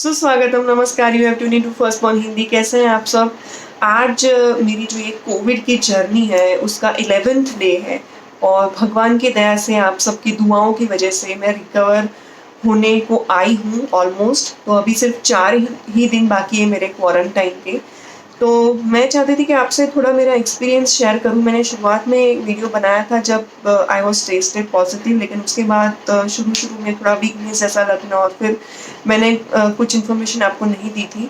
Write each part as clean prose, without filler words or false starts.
सुस्वागतम, नमस्कार। You have tune in to first one Hindi. कैसे हैं आप सब? आज मेरी जो ये कोविड की जर्नी है उसका 11th डे है और भगवान की दया से आप सबकी दुआओं की वजह से मैं रिकवर होने को आई हूँ ऑलमोस्ट। तो अभी सिर्फ 4 ही दिन बाकी है मेरे क्वारंटाइन के। तो मैं चाहती थी कि आपसे थोड़ा मेरा एक्सपीरियंस शेयर करूं। मैंने शुरुआत में एक वीडियो बनाया था जब आई वाज टेस्टेड पॉजिटिव, लेकिन उसके बाद शुरू में थोड़ा वीकनेस जैसा लगना और फिर मैंने कुछ इन्फॉर्मेशन आपको नहीं दी थी।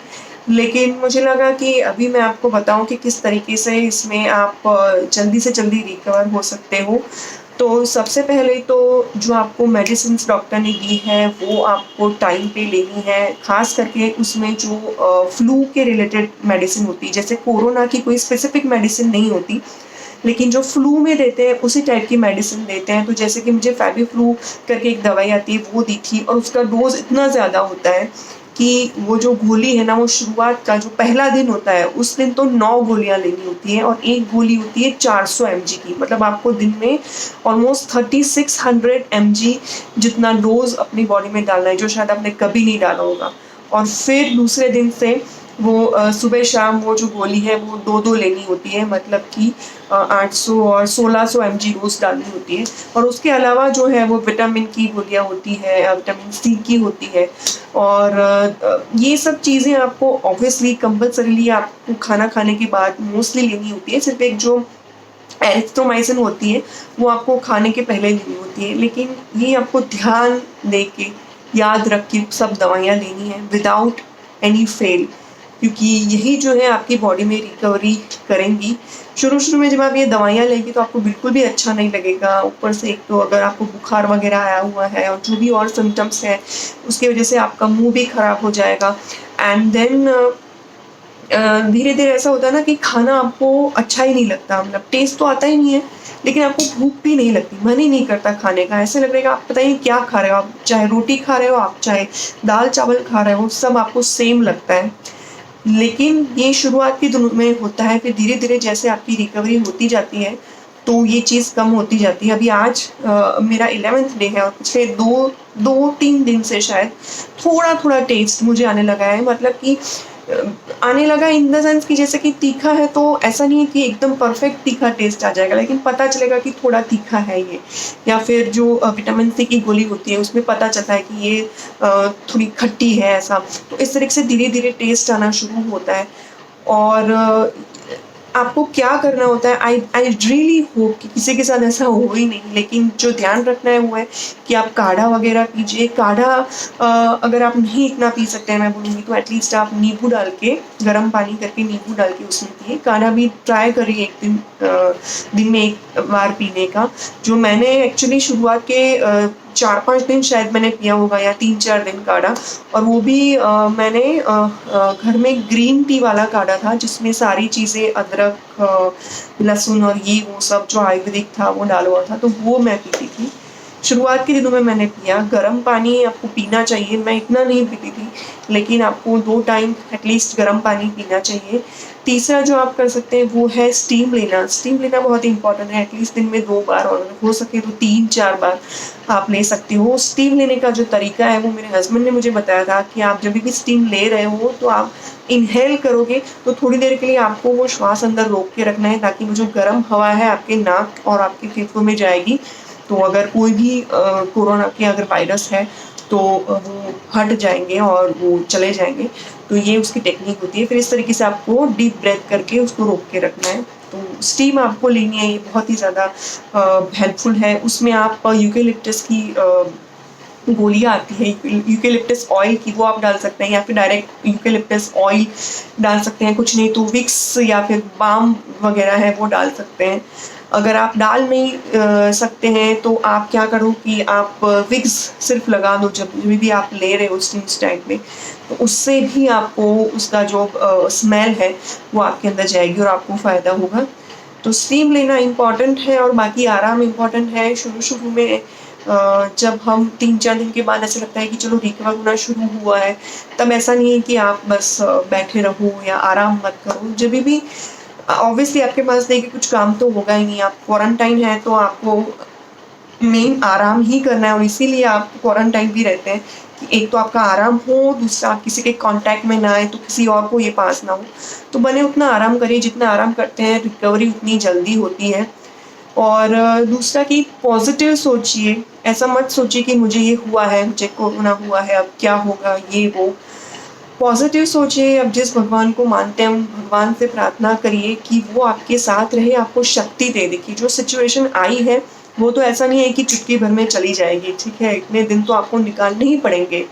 लेकिन मुझे लगा कि अभी मैं आपको बताऊं कि किस तरीके से इसमें आप जल्दी से जल्दी रिकवर हो सकते हो। तो सबसे पहले तो जो आपको मेडिसिन डॉक्टर ने दी है वो आपको टाइम पे लेनी है। खास करके उसमें जो फ्लू के रिलेटेड मेडिसिन होती है, जैसे कोरोना की कोई स्पेसिफिक मेडिसिन नहीं होती, लेकिन जो फ्लू में देते हैं उसी टाइप की मेडिसिन देते हैं। तो जैसे कि मुझे फैबी फ्लू करके एक दवाई आती है वो दी थी, और उसका डोज इतना ज़्यादा होता है कि वो जो गोली है ना, वो शुरुआत का जो पहला दिन होता है उस दिन तो 9 गोलियां लेनी होती है, और एक गोली होती है 400 mg की। मतलब आपको दिन में ऑलमोस्ट 3600 mg जितना डोज अपनी बॉडी में डालना है, जो शायद आपने कभी नहीं डाला होगा। और फिर दूसरे दिन से वो सुबह शाम वो जो गोली है वो दो दो लेनी होती है, मतलब कि 800 और 1600 mg रोज डालनी होती है। और उसके अलावा जो है वो विटामिन की गोलियां होती है, विटामिन सी की होती है। और ये सब चीज़ें आपको ऑब्वियसली कंपल्सरीली आपको खाना खाने के बाद मोस्टली लेनी होती है। सिर्फ एक जो एरिथ्रोमाइसिन होती है वो आपको खाने के पहले लेनी होती है, लेकिन ये आपको ध्यान दे के याद रख के सब दवाइयाँ लेनी है विदाउट एनी फेल, क्योंकि यही जो है आपकी बॉडी में रिकवरी करेंगी। शुरू में जब आप ये दवाइयाँ लेंगे तो आपको बिल्कुल भी अच्छा नहीं लगेगा। ऊपर से एक तो अगर आपको बुखार वगैरह आया हुआ है और जो भी और सिम्टम्स हैं उसकी वजह से आपका मुंह भी खराब हो जाएगा। एंड देन धीरे धीरे ऐसा होता है ना कि खाना आपको अच्छा ही नहीं लगता, मतलब टेस्ट तो आता ही नहीं है, लेकिन आपको भूख भी नहीं लगती, मन ही नहीं करता खाने का। ऐसे लगेगा आप पता ही नहीं क्या खा रहे हो। आप चाहे रोटी खा रहे हो, आप चाहे दाल चावल खा रहे हो, सब आपको सेम लगता है। लेकिन ये शुरुआत के दिनों में होता है, फिर धीरे धीरे जैसे आपकी रिकवरी होती जाती है तो ये चीज़ कम होती जाती है। अभी आज मेरा 11th डे है और पिछले दो तीन दिन से शायद थोड़ा थोड़ा टेस्ट मुझे आने लगा है। मतलब कि आने लगा इन द सेंस कि जैसे कि तीखा है तो ऐसा नहीं है कि एकदम परफेक्ट तीखा टेस्ट आ जाएगा, लेकिन पता चलेगा कि थोड़ा तीखा है ये। या फिर जो विटामिन सी की गोली होती है उसमें पता चलता है कि ये थोड़ी खट्टी है, ऐसा। तो इस तरीके से धीरे धीरे टेस्ट आना शुरू होता है। और आपको क्या करना होता है, आई रियली होप कि किसी के साथ ऐसा हो ही नहीं, लेकिन जो ध्यान रखना है वो है कि आप काढ़ा वगैरह पीजिए। काढ़ा अगर आप नहीं इतना पी सकते हैं मैं बोलूँगी तो एटलीस्ट आप नींबू डाल के, गर्म पानी करके नींबू डाल के उसमें पिए। काढ़ा भी ट्राई करिए एक दिन में एक बार पीने का। जो मैंने एक्चुअली शुरुआत के 4-5 दिन शायद मैंने पिया होगा, या 3-4 दिन काढ़ा। और वो भी मैंने घर में ग्रीन टी वाला काढ़ा था जिसमें सारी चीज़ें अदरक, लहसुन और ये वो सब जो आयुर्वेदिक था वो डाला हुआ था, तो वो मैं पीती थी। शुरुआत के दिनों में मैंने पिया। गर्म पानी आपको पीना चाहिए, मैं इतना नहीं पीती थी, लेकिन आपको 2 टाइम एटलीस्ट गर्म पानी पीना चाहिए। तीसरा जो आप कर सकते हैं वो है स्टीम लेना। स्टीम लेना बहुत इंपॉर्टेंट है, एटलीस्ट दिन में 2 बार, और हो सके तो 3-4 बार आप ले सकते हो। स्टीम लेने का जो तरीका है वो मेरे हस्बैंड ने मुझे बताया था कि आप जब भी स्टीम ले रहे हो तो आप इनहेल करोगे, तो थोड़ी देर के लिए आपको वो श्वास अंदर रोक के रखना है, ताकि वो जो गर्म हवा है आपके नाक और आपके फेफड़ों में जाएगी तो अगर कोई भी कोरोना के अगर वायरस है तो वो हट जाएंगे और वो चले जाएंगे। तो ये उसकी टेक्निक होती है। फिर इस तरीके से आपको डीप ब्रेथ करके उसको रोक के रखना है। तो स्टीम आपको लेनी है, ये बहुत ही ज़्यादा हेल्पफुल है। उसमें आप यूकेलिप्टस की गोलियाँ आती है, यूकेलिप्टस ऑयल की, वो आप डाल सकते हैं, या फिर डायरेक्ट यूकेलिप्टस ऑयल डाल सकते हैं। कुछ नहीं तो विक्स या फिर बाम वगैरह है वो डाल सकते हैं। अगर आप डाल नहीं सकते हैं तो आप क्या करो कि आप विक्स सिर्फ लगा दो जब भी आप ले रहे हो स्टीम टाइम में, तो उससे भी आपको उसका जो स्मेल है वो आपके अंदर जाएगी और आपको फ़ायदा होगा। तो स्टीम लेना इम्पॉर्टेंट है और बाकी आराम इम्पॉर्टेंट है। शुरू में जब हम 3-4 दिन के बाद ऐसा लगता है कि चलो रिकवर होना शुरू हुआ है, तब ऐसा नहीं है कि आप बस बैठे रहो या आराम मत करो। जब भी ऑब्वियसली आपके पास देखिए कुछ काम तो होगा ही नहीं, आप क्वारंटाइन है तो आपको मेन आराम ही करना है, और इसीलिए आप क्वारंटाइन भी रहते हैं कि एक तो आपका आराम हो, दूसरा आप किसी के कॉन्टैक्ट में ना आए तो किसी और को ये पास ना हो। तो बने उतना आराम करिए, जितना आराम करते हैं रिकवरी उतनी जल्दी होती है। और दूसरा कि पॉजिटिव सोचिए, ऐसा मत सोचिए कि मुझे ये हुआ है, मुझे कोरोना हुआ है, अब क्या होगा, ये वो। पॉजिटिव सोचिए, अब जिस भगवान को मानते हैं उन भगवान से प्रार्थना करिए कि वो आपके साथ रहे, आपको शक्ति दे दे कि जो सिचुएशन आई है वो तो ऐसा नहीं है कि चुटकी भर में चली जाएगी, ठीक है, इतने दिन तो आपको निकालने ही पड़ेंगे।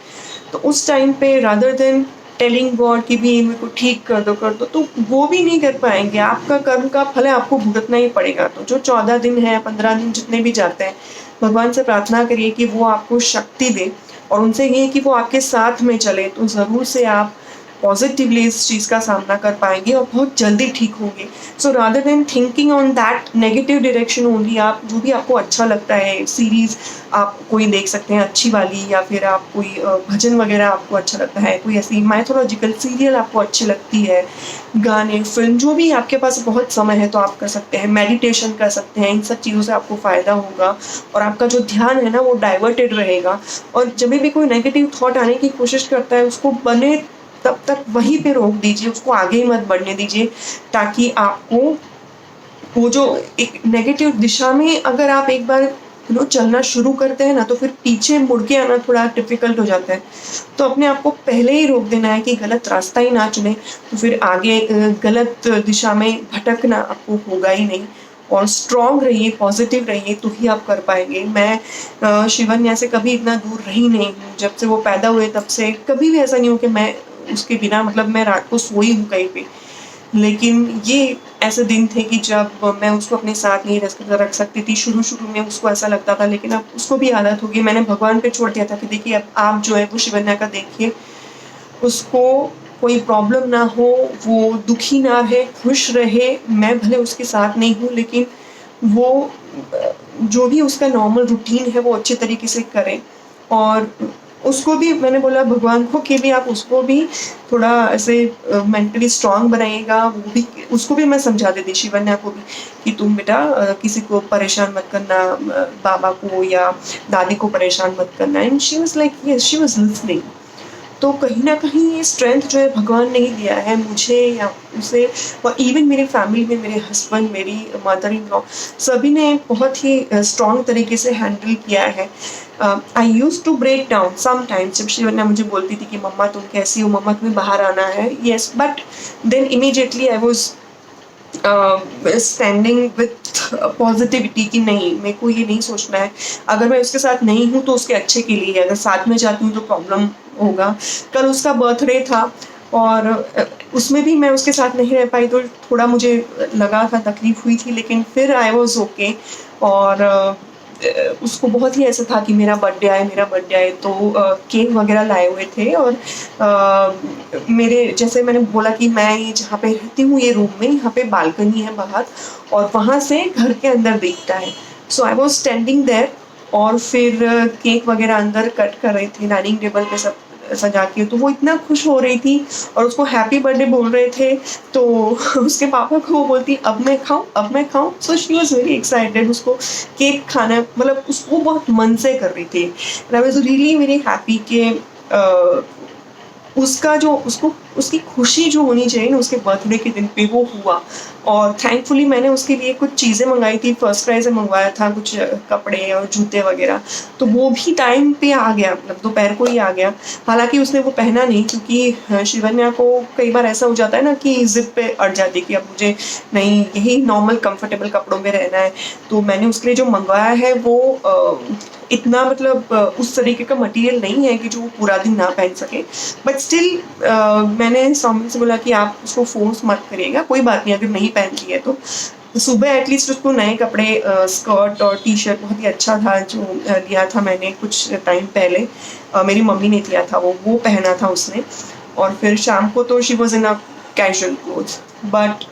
तो उस टाइम पे रादर देन टेलिंग गॉड कि भी मेरे को ठीक कर दो, तो वो भी नहीं कर पाएंगे। आपका कर्म का फल है, आपको भुगतना ही पड़ेगा। तो जो 14 दिन है, 15 दिन जितने भी जाते हैं, भगवान से प्रार्थना करिए कि वो आपको शक्ति दे, और उनसे ये कि वो आपके साथ में चले, तो ज़रूर से आप पॉजिटिवली इस चीज़ का सामना कर पाएंगे और बहुत जल्दी ठीक होंगे। So rather than thinking on that negative direction only, आप जो भी आपको अच्छा लगता है, सीरीज़ आप कोई देख सकते हैं अच्छी वाली, या फिर आप कोई भजन वगैरह आपको अच्छा लगता है, कोई ऐसी माइथोलॉजिकल सीरियल आपको अच्छी लगती है, गाने, फिल्म, जो भी आपके पास बहुत समय है तो आप कर सकते हैं। मेडिटेशन कर सकते हैं, इन सब चीज़ों से आपको फ़ायदा होगा और आपका जो ध्यान है ना वो डाइवर्टेड रहेगा। और जब भी कोई नेगेटिव थॉट आने की कोशिश करता है, उसको बने तब तक वहीं पे रोक दीजिए, उसको आगे ही मत बढ़ने दीजिए, ताकि आपको वो जो एक नेगेटिव दिशा में अगर आप एक बार चलना शुरू करते हैं ना, तो फिर पीछे मुड़ के आना थोड़ा डिफिकल्ट हो जाता है। तो अपने आप को पहले ही रोक देना है कि गलत रास्ता ही ना चुने, तो फिर आगे गलत दिशा में भटकना आपको होगा ही नहीं। और स्ट्रॉन्ग रहिए, पॉजिटिव रहिए, तो ही आप कर पाएंगे। मैं शिवन्या से कभी इतना दूर रही नहीं हूँ, जब से वो पैदा हुए तब से कभी भी ऐसा नहीं हो कि मैं उसके बिना, मतलब मैं रात को सोई हूँ कहीं पे। लेकिन ये ऐसे दिन थे कि जब मैं उसको अपने साथ नहीं रख सकती थी। शुरू में उसको ऐसा लगता था, लेकिन अब उसको भी आदत होगी। मैंने भगवान पे छोड़ दिया था कि देखिए अब आप जो है वो शिवन्या का देखिए, उसको कोई प्रॉब्लम ना हो, वो दुखी ना रहे, खुश रहे। मैं भले उसके साथ नहीं हूँ, लेकिन वो जो भी उसका नॉर्मल रूटीन है वो अच्छे तरीके से करे। और उसको भी मैंने बोला भगवान को कि भी आप उसको भी थोड़ा ऐसे मेंटली स्ट्रांग बनाइएगा। वो भी, उसको भी मैं समझा देती, शिवन्या को भी, कि तुम बेटा किसी को परेशान मत करना, बाबा को या दादी को परेशान मत करना। And she was like yes, she was listening. तो कहीं ना कहीं ये स्ट्रेंथ जो है भगवान ने ही दिया है मुझे या उसे। और इवन मेरी फैमिली में मेरे हस्बैंड, मेरी मदर इन लॉ, सभी ने बहुत ही स्ट्रॉन्ग तरीके से हैंडल किया है। I use to break down sometimes, जब शिवन्या मुझे बोलती थी कि मम्मा तुम कैसी हो, मम्मा तुम्हें बाहर आना है, yes, but then immediately I was standing with positivity कि नहीं, मेरे को ये नहीं सोचना है। अगर मैं उसके साथ नहीं हूँ तो उसके अच्छे के लिए, अगर साथ में जाती हूँ तो प्रॉब्लम होगा। कल उसका बर्थडे था और उसमें भी मैं उसके साथ नहीं रह पाई, तो थोड़ा मुझे लगा था, तकलीफ हुई थी, लेकिन फिर आई वॉज ओके। और उसको बहुत ही ऐसा था कि मेरा बर्थडे आए, तो केक वगैरह लाए हुए थे। और मेरे, जैसे मैंने बोला कि मैं ये जहाँ पे रहती हूँ, ये रूम में, यहाँ पे बालकनी है बाहर, और वहाँ से घर के अंदर दिखता है। सो आई वॉज स्टैंडिंग देयर, और फिर केक वगैरह अंदर कट कर रहे थे डाइनिंग टेबल पे सब सजा के। तो वो इतना खुश हो रही थी और उसको हैप्पी बर्थडे बोल रहे थे, तो उसके पापा को वो बोलती अब मैं खाऊं। So she was very excited, उसको केक खाना, मतलब उसको बहुत मन से कर रही थी। And I was really very happy कि उसका जो, उसको उसकी खुशी जो होनी चाहिए ना उसके बर्थडे के दिन पे, वो हुआ। और थैंकफुली मैंने उसके लिए कुछ चीज़ें मंगाई थी, फर्स्ट क्राई से मंगवाया था, कुछ कपड़े और जूते वगैरह, तो वो भी टाइम पे आ गया, मतलब दोपहर को ही आ गया। हालांकि उसने वो पहना नहीं, क्योंकि शिवन्या को कई बार ऐसा हो जाता है ना कि जिद पे अड़ जाती है कि अब मुझे नहीं, यही नॉर्मल कंफर्टेबल कपड़ों में रहना है। तो मैंने उसके लिए जो मंगवाया है वो इतना, मतलब उस तरीके का मटेरियल नहीं है कि जो वो पूरा दिन ना पहन सके। बट स्टिल मैंने स्वामी से बोला कि आप उसको फोर्स मत करिएगा, कोई बात नहीं, अगर नहीं पहनती है तो सुबह एटलीस्ट उसको नए कपड़े, स्कर्ट और टी शर्ट बहुत ही अच्छा था जो लिया था मैंने कुछ टाइम पहले, मेरी मम्मी ने दिया था, वो पहना था उसने। और फिर शाम को तो she was in a casual clothes, but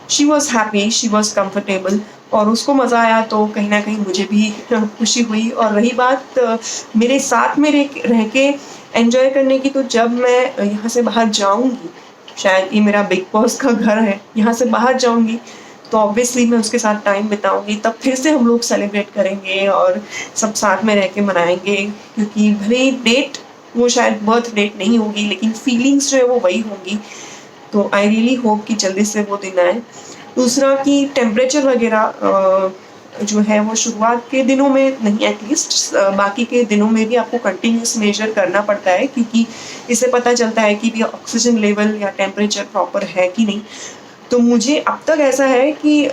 she was happy, she was comfortable, और उसको मज़ा आया, तो कहीं ना कहीं मुझे भी खुशी हुई। और रही बात मेरे साथ में रह के एंजॉय करने की, तो जब मैं यहाँ से बाहर जाऊँगी, शायद ये मेरा बिग बॉस का घर है, यहाँ से बाहर जाऊँगी तो ऑब्वियसली मैं उसके साथ टाइम बिताऊंगी, तब फिर से हम लोग सेलिब्रेट करेंगे और सब साथ में रह के मनाएंगे। क्योंकि भले ही डेट वो शायद बर्थ डेट नहीं होगी, लेकिन फीलिंग्स जो है वो वही होंगी। तो आई रियली होप कि जल्दी से वो दिन आए। दूसरा कि टेम्परेचर वगैरह जो है वो शुरुआत के दिनों में नहीं, एटलीस्ट बाकी के दिनों में भी आपको कंटिन्यूस मेजर करना पड़ता है, क्योंकि इससे पता चलता है कि भी ऑक्सीजन लेवल या टेम्परेचर प्रॉपर है कि नहीं। तो मुझे अब तक ऐसा है कि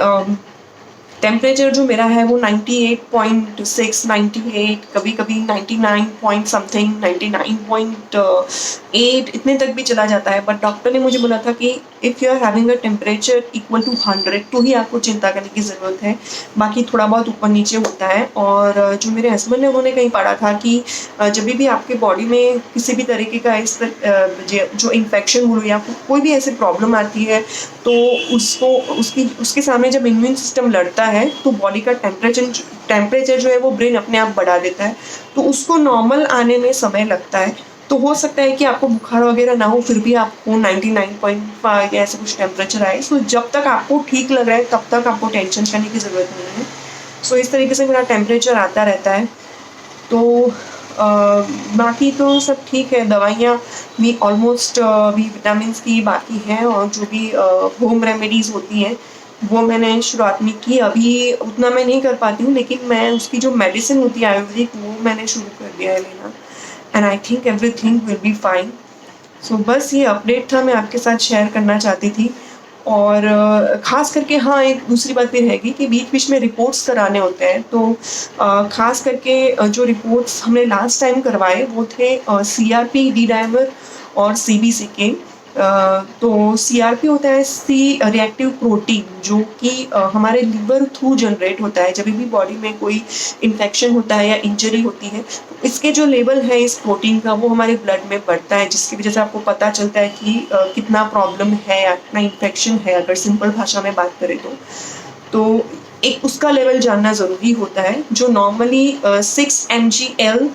टेम्परेचर जो मेरा है वो 98.6, 98, कभी कभी 99 पॉइंट समथिंग, 99.8 इतने तक भी चला जाता है। बट डॉक्टर ने मुझे बोला था कि if you are having a temperature equal to 100 तो ही आपको चिंता करने की ज़रूरत है, बाकी थोड़ा बहुत ऊपर नीचे होता है। और जो मेरे हस्बैंड ने, उन्होंने कहीं पढ़ा था कि जब भी आपके बॉडी में किसी भी तरीके का इस जो इन्फेक्शन हो या कोई भी ऐसी प्रॉब्लम आती है, तो उसके सामने जब इम्यून सिस्टम लड़ता है तो बॉडी का टेम्परेचर जो है वो ब्रेन अपने आप बढ़ा देता है, तो उसको नॉर्मल आने में समय लगता है। तो हो सकता है कि आपको बुखार वगैरह ना हो, फिर भी आपको 99.5 या ऐसा कुछ टेम्परेचर आए। सो जब तक आपको ठीक लग रहा है तब तक आपको टेंशन करने की ज़रूरत नहीं है। सो इस तरीके से मेरा टेम्परेचर आता रहता है। तो बाकी तो सब ठीक है। दवाइयाँ भी ऑलमोस्ट भी विटामिन की बाकी हैं, और जो भी होम रेमेडीज़ होती हैं वो मैंने शुरुआत में की। अभी उतना मैं नहीं कर पाती हूँ, लेकिन मैं उसकी जो मेडिसिन होती है आयुर्वेदिक, वो मैंने शुरू कर दिया है लेना। And I think everything will be fine. So बस ये अपडेट था, मैं आपके साथ शेयर करना चाहती थी। और ख़ास करके हाँ, एक दूसरी बात भी रहेगी कि बीच-बीच में रिपोर्ट्स कराने होते हैं। तो ख़ास करके जो रिपोर्ट्स हमने लास्ट टाइम करवाए वो थे सीआरपी, डी डायमर और सीबीसी के। तो सीआरपी होता है सी रिएक्टिव प्रोटीन, जो कि हमारे लिवर थ्रू जनरेट होता है जब भी बॉडी में कोई इन्फेक्शन होता है या इंजरी होती है। तो इसके जो लेवल है इस प्रोटीन का, वो हमारे ब्लड में बढ़ता है, जिसकी वजह से आपको पता चलता है कि कितना प्रॉब्लम है या कितना इन्फेक्शन है, अगर सिंपल भाषा में बात करें तो एक उसका लेवल जानना ज़रूरी होता है, जो नॉर्मली 6 mgl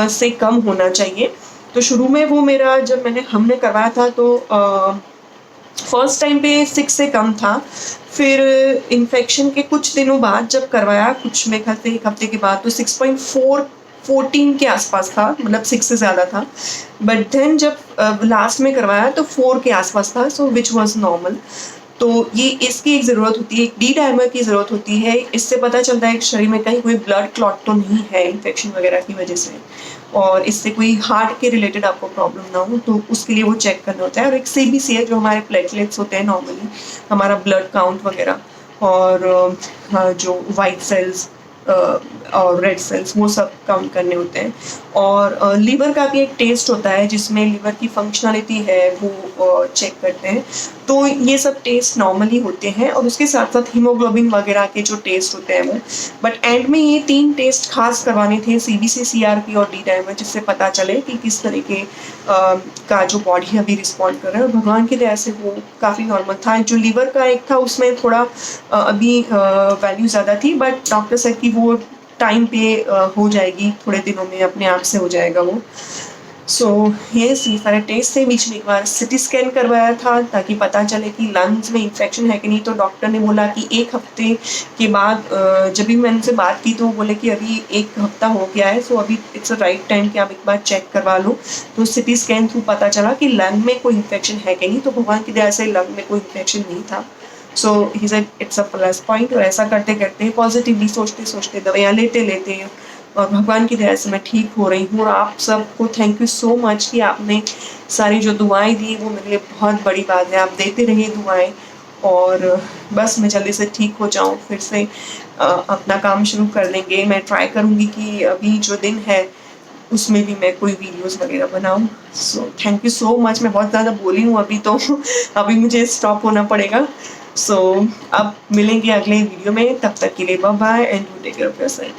से कम होना चाहिए। तो शुरू में वो मेरा, जब हमने करवाया था तो फर्स्ट टाइम पे 6 से कम था। फिर इन्फेक्शन के कुछ दिनों बाद जब करवाया, कुछ मेरे ख्याल से 1 हफ्ते के बाद, तो 6.14 के आसपास था, मतलब 6 से ज़्यादा था। बट देन जब लास्ट में करवाया तो 4 के आसपास था, सो विच वॉज नॉर्मल। तो ये इसकी एक ज़रूरत होती है, एक डी डायमर की ज़रूरत होती है। इससे पता चलता है कि शरीर में कहीं कोई ब्लड क्लॉट तो नहीं है इन्फेक्शन वगैरह की वजह से, और इससे कोई हार्ट के रिलेटेड आपको प्रॉब्लम ना हो, तो उसके लिए वो चेक करना होता है। और एक सीबीसी है, जो हमारे प्लेटलेट्स होते हैं नॉर्मली, हमारा ब्लड काउंट वगैरह, और जो वाइट सेल्स और रेड सेल्स, वो सब काउंट करने होते हैं। और लीवर का भी एक टेस्ट होता है, जिसमें लीवर की फंक्शनलिटी है वो चेक करते हैं। तो ये सब टेस्ट नॉर्मली होते हैं, और उसके साथ साथ हीमोग्लोबिन वगैरह के जो टेस्ट होते हैं वो। बट एंड में ये 3 टेस्ट खास करवाने थे, सीबीसी, सीआरपी और डी डायमर, जिससे पता चले कि किस तरीके का जो बॉडी अभी रिस्पॉन्ड कर रहा है। और भगवान की दया से वो काफ़ी नॉर्मल था। जो लीवर का एक था उसमें थोड़ा अभी वैल्यू ज़्यादा थी, बट डॉक्टर साहब की वो टाइम पे हो जाएगी, थोड़े दिनों में अपने आप से हो जाएगा वो। सो ये सारे टेस्ट थे। बीच में एक बार सिटी स्कैन करवाया था, ताकि पता चले कि लंग्स में इन्फेक्शन है कि नहीं। तो डॉक्टर ने बोला कि 1 हफ्ते के बाद, जब भी मैंने उनसे बात की तो वो बोले कि अभी 1 हफ्ता हो गया है, सो अभी इट्स अ राइट टाइम कि आप एक बार चेक करवा लो। तो सिटी स्कैन थ्रू पता चला कि लंग में कोई इन्फेक्शन है कि नहीं। तो भगवान की दया से लंग में कोई इन्फेक्शन नहीं था। So he said it's a plus point. और ऐसा करते करते, पॉजिटिवली सोचते सोचते, दवाइयाँ लेते लेते, और भगवान की दया से मैं ठीक हो रही हूँ। और आप सबको थैंक यू सो मच कि आपने सारी जो दुआएं दी, वो मेरे लिए बहुत बड़ी बात है। आप देते रहिए दुआएं, और बस मैं जल्दी से ठीक हो जाऊँ, फिर से अपना काम शुरू कर लेंगे। मैं ट्राई करूँगी कि अभी जो दिन है उसमें भी मैं कोई वीडियोस वगैरह बनाऊँ। So thank you so much. मैं बहुत ज़्यादा बोली हूँ अभी तो अभी मुझे स्टॉप होना पड़ेगा। सो अब मिलेंगे अगले वीडियो में, तब तक के लिए bye bye and do take care of yourself.